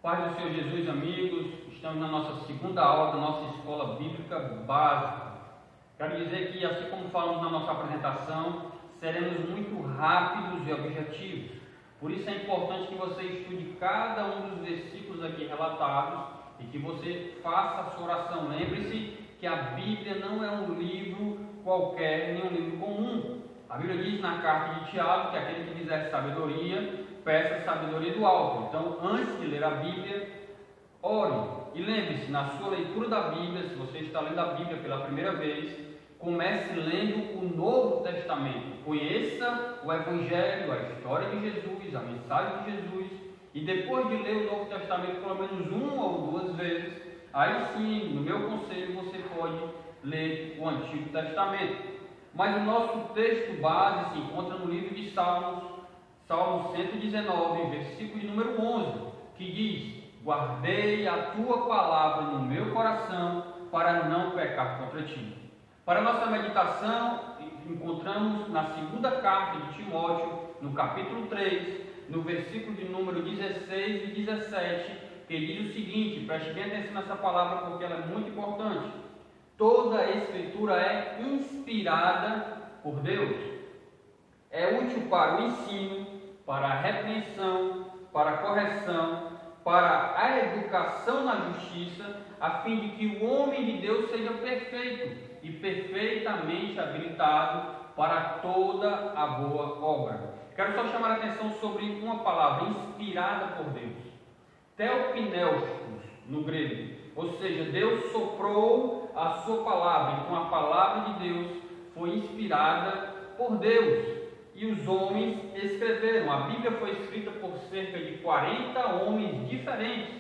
Paz do Senhor Jesus, amigos, estamos na nossa segunda aula da nossa escola bíblica básica. Quero dizer que, assim como falamos na nossa apresentação, seremos muito rápidos e objetivos. Por isso é importante que você estude cada um dos versículos aqui relatados e que você faça a sua oração. Lembre-se que a Bíblia não é um livro qualquer, nem um livro comum. A Bíblia diz na carta de Tiago que aquele que quiser sabedoria, peça sabedoria do alto. Então, antes de ler a Bíblia, ore. E lembre-se, na sua leitura da Bíblia, se você está lendo a Bíblia pela primeira vez, comece lendo o Novo Testamento. Conheça o Evangelho, a história de Jesus, a mensagem de Jesus. E depois de ler o Novo Testamento pelo menos uma ou duas vezes, aí sim, no meu conselho, você pode ler o Antigo Testamento. Mas o nosso texto base se encontra no livro de Salmos, Salmo 119, versículo de número 11, que diz: guardei a tua palavra no meu coração para não pecar contra ti. Para nossa meditação, encontramos na segunda carta de Timóteo, no capítulo 3, no versículo de número 16 e 17, que diz o seguinte, preste bem atenção nessa palavra porque ela é muito importante: toda a Escritura é inspirada por Deus, é útil para o ensino, para a repreensão, para a correção, para a educação na justiça, a fim de que o homem de Deus seja perfeito e perfeitamente habilitado para toda a boa obra. Quero só chamar a atenção sobre uma palavra, inspirada por Deus. Theopneustos, no grego. Ou seja, Deus soprou a sua palavra. Então a palavra de Deus foi inspirada por Deus. E os homens escreveram. A Bíblia foi escrita por cerca de 40 homens diferentes.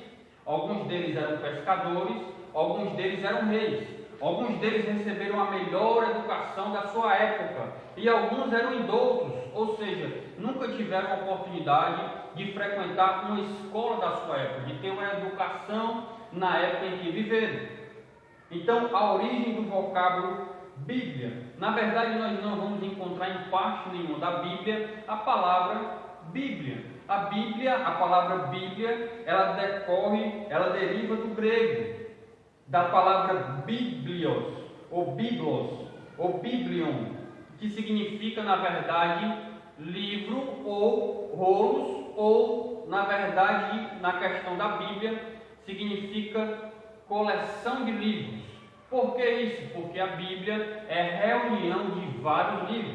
Alguns deles eram pescadores, alguns deles eram reis. Alguns deles receberam a melhor educação da sua época. E alguns eram indoutos, ou seja, nunca tiveram a oportunidade de frequentar uma escola da sua época, de ter uma educação na época em que viveram. Então, a origem do vocábulo Bíblia. Na verdade, nós não vamos encontrar em parte nenhuma da Bíblia a palavra Bíblia. A Bíblia, a palavra Bíblia, ela deriva do grego, da palavra Biblios, ou Biblos, ou Biblion, que significa, na verdade, livro ou rolos, ou, na verdade, na questão da Bíblia, significa coleção de livros. Por que isso? Porque a Bíblia é reunião de vários livros.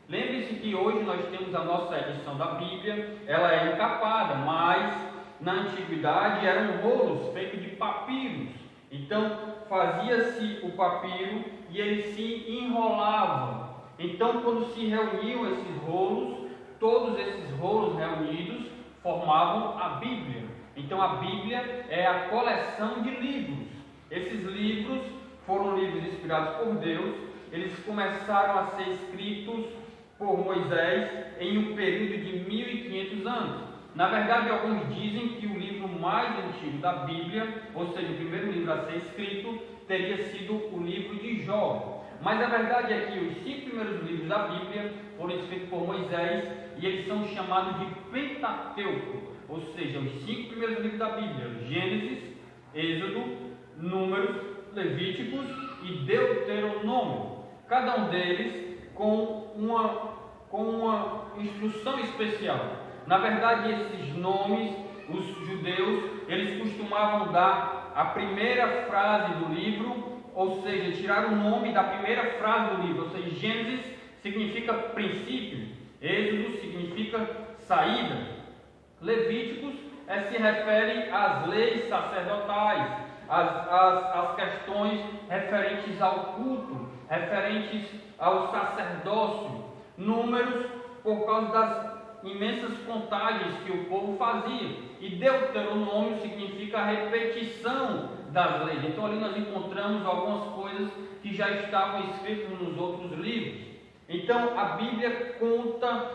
Lembre-se que hoje nós temos a nossa edição da Bíblia, ela é encapada, mas na antiguidade eram rolos feitos de papiros. Então fazia-se o papiro e ele se enrolava. Então quando se reuniam esses rolos, todos esses rolos reunidos formavam a Bíblia. Então a Bíblia é a coleção de livros. Esses livros foram livros inspirados por Deus. Eles começaram a ser escritos por Moisés em um período de 1500 anos. Na verdade, alguns dizem que o livro mais antigo da Bíblia, ou seja, o primeiro livro a ser escrito, teria sido o livro de Jó. Mas a verdade é que os 5 primeiros livros da Bíblia foram escritos por Moisés e eles são chamados de Pentateuco, ou seja, os 5 primeiros livros da Bíblia: Gênesis, Êxodo, Números, Levíticos e Deuteronômio. Cada um deles com uma instrução especial. Na verdade, esses nomes, os judeus, eles costumavam dar a primeira frase do livro, ou seja, tirar o nome da primeira frase do livro. Ou seja, Gênesis significa princípio, Êxodo significa saída, Levíticos se refere às leis sacerdotais, às questões referentes ao culto, referentes ao sacerdócio. Números, por causa das imensas contagens que o povo fazia. E Deuteronômio significa a repetição das leis. Então ali nós encontramos algumas coisas que já estavam escritas nos outros livros. Então a Bíblia conta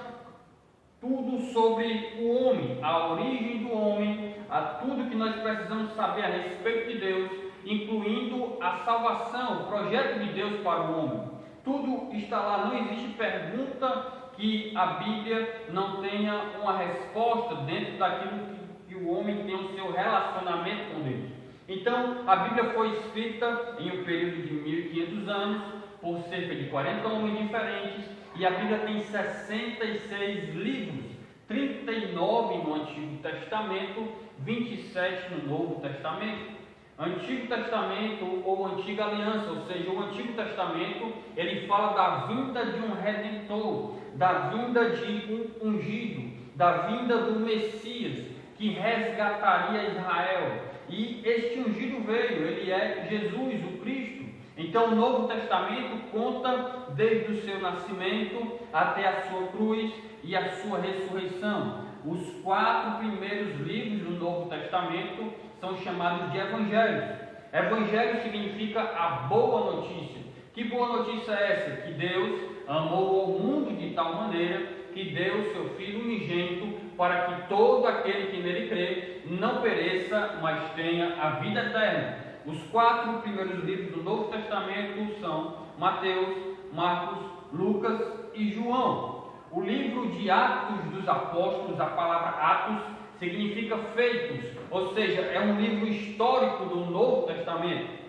tudo sobre o homem, a origem do homem, a tudo que nós precisamos saber a respeito de Deus, incluindo a salvação, o projeto de Deus para o homem. Tudo está lá, não existe pergunta que a Bíblia não tenha uma resposta dentro daquilo que o homem tenha o seu relacionamento com Deus. Então, a Bíblia foi escrita em um período de 1500 anos, por cerca de 40 homens diferentes, e a Bíblia tem 66 livros, 39 no Antigo Testamento, 27 no Novo Testamento. Antigo Testamento ou Antiga Aliança, ou seja, o Antigo Testamento, ele fala da vinda de um Redentor, da vinda de um ungido, da vinda do Messias, que resgataria Israel. E este ungido veio, ele é Jesus, o Cristo. Então o Novo Testamento conta desde o seu nascimento até a sua cruz e a sua ressurreição. Os 4 primeiros livros do Novo Testamento são chamados de Evangelhos. Evangelho significa a boa notícia. Que boa notícia é essa? Que Deus amou o mundo de tal maneira que deu seu Filho unigênito para que todo aquele que nele crê não pereça, mas tenha a vida eterna. Os 4 primeiros livros do Novo Testamento são Mateus, Marcos, Lucas e João. O livro de Atos dos Apóstolos, a palavra Atos, significa feitos, ou seja, é um livro histórico do Novo Testamento.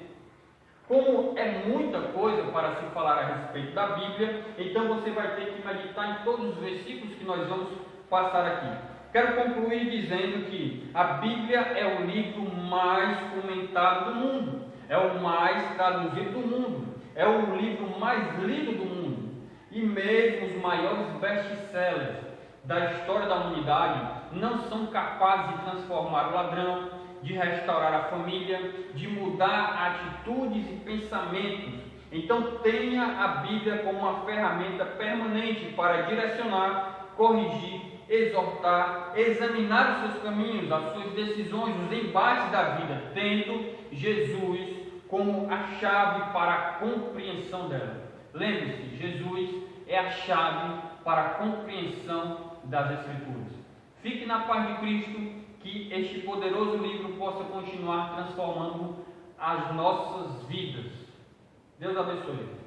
Como é muita coisa para se falar a respeito da Bíblia, então você vai ter que meditar em todos os versículos que nós vamos passar aqui. Quero concluir dizendo que a Bíblia é o livro mais comentado do mundo, é o mais traduzido do mundo, é o livro mais lido do mundo. E mesmo os maiores best-sellers da história da humanidade não são capazes de transformar o ladrão, de restaurar a família, de mudar atitudes e pensamentos. Então tenha a Bíblia como uma ferramenta permanente para direcionar, corrigir, exortar, examinar os seus caminhos, as suas decisões, os embates da vida, tendo Jesus como a chave para a compreensão dela. Lembre-se, Jesus é a chave para a compreensão das Escrituras. Fique na paz de Cristo, que este poderoso livro possa continuar transformando as nossas vidas. Deus abençoe.